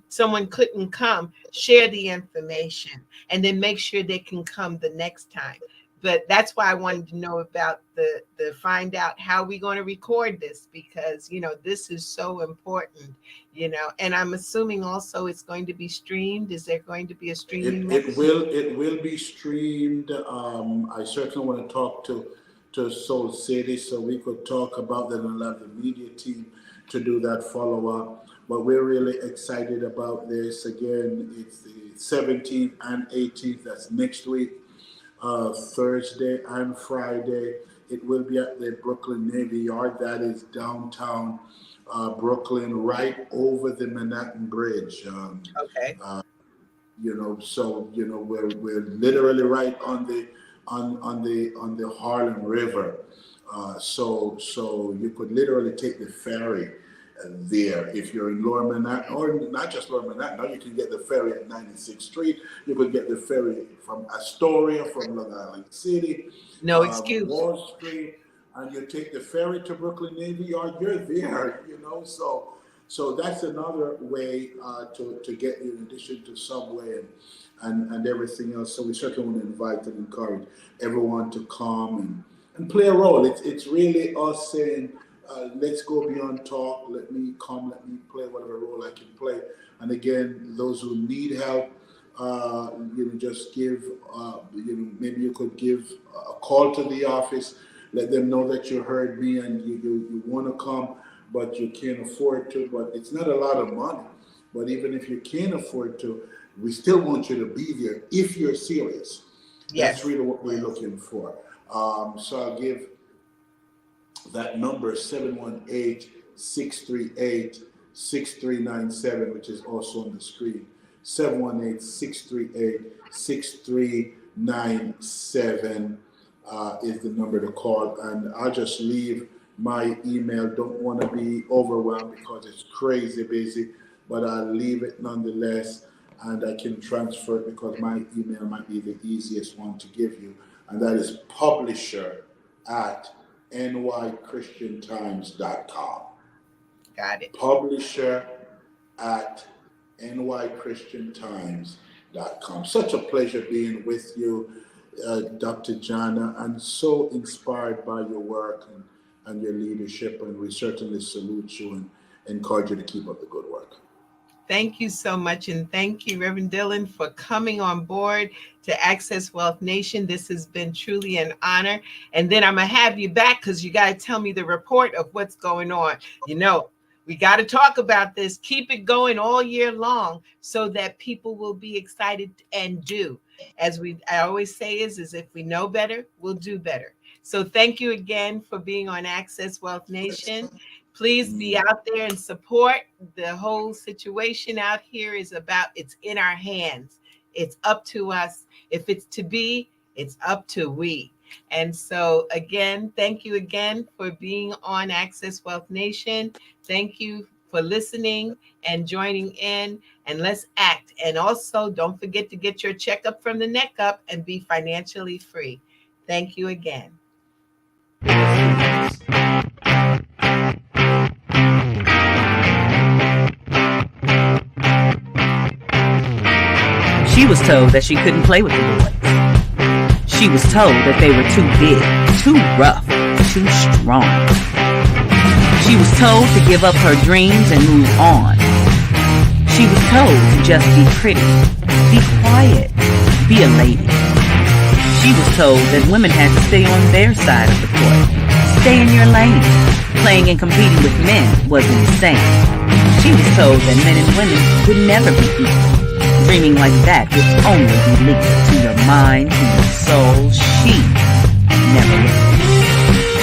someone couldn't come, share the information and then make sure they can come the next time. But that's why I wanted to know about the find out how we're going to record this, because, this is so important, and I'm assuming also it's going to be streamed. Is there going to be a streaming? It will be streamed. I certainly want to talk to to Soul City so we could talk about that and have the media team to do that follow-up. But we're really excited about this. Again, it's the 17th and 18th. That's next week, Thursday and Friday. It will be at the Brooklyn Navy Yard. That is downtown Brooklyn, right over the Manhattan Bridge. Okay. So we're literally right on the Harlem River. So you could literally take the ferry there if you're in Lower Manhattan, or not just Lower Manhattan. Now you can get the ferry at 96th Street. You could get the ferry from Astoria, from Long Island City. No excuse. Wall Street, and you take the ferry to Brooklyn Navy Yard. You're there, So that's another way to get you, in addition to subway and everything else. So we certainly want to invite and encourage everyone to come and play a role. It's really us saying, let's go beyond talk. Let me come, let me play whatever role I can play. And again, those who need help, just give, maybe you could give a call to the office, let them know that you heard me and you want to come, but you can't afford to. But it's not a lot of money. But even if you can't afford to, we still want you to be there if you're serious. Yes. That's really what we're looking for. So I'll give that number, 718-638-6397, which is also on the screen. 718-638-6397 is the number to call. And I'll just leave my email. Don't want to be overwhelmed because it's crazy busy, but I'll leave it nonetheless. And I can transfer it because my email might be the easiest one to give you. And that is publisher@nychristiantimes.com. Got it. Publisher@nychristiantimes.com. Such a pleasure being with you, Dr. Jana, and so inspired by your work and your leadership. And we certainly salute you and encourage you to keep up the good work. Thank you so much. And thank you, Reverend Dillon, for coming on board to Access Wealth Nation. This has been truly an honor. And then I'm going to have you back because you got to tell me the report of what's going on. We got to talk about this. Keep it going all year long so that people will be excited and do. As I always say is if we know better, we'll do better. So thank you again for being on Access Wealth Nation. Please be out there and support. The whole situation out here is it's in our hands. It's up to us. If it's to be, it's up to we. And so again, thank you again for being on Access Wealth Nation. Thank you for listening and joining in, and let's act. And also don't forget to get your checkup from the neck up and be financially free. Thank you again. She was told that she couldn't play with the boys. She was told that they were too big, too rough, too strong. She was told to give up her dreams and move on. She was told to just be pretty, be quiet, be a lady. She was told that women had to stay on their side of the court, stay in your lane. Playing and competing with men was insane. She was told that men and women would never be equal. Dreaming like that would only be linked to your mind, to your soul. She never listened.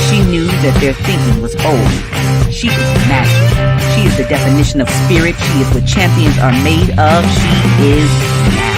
She knew that their thinking was old. She is magic. She is the definition of spirit. She is what champions are made of. She is now.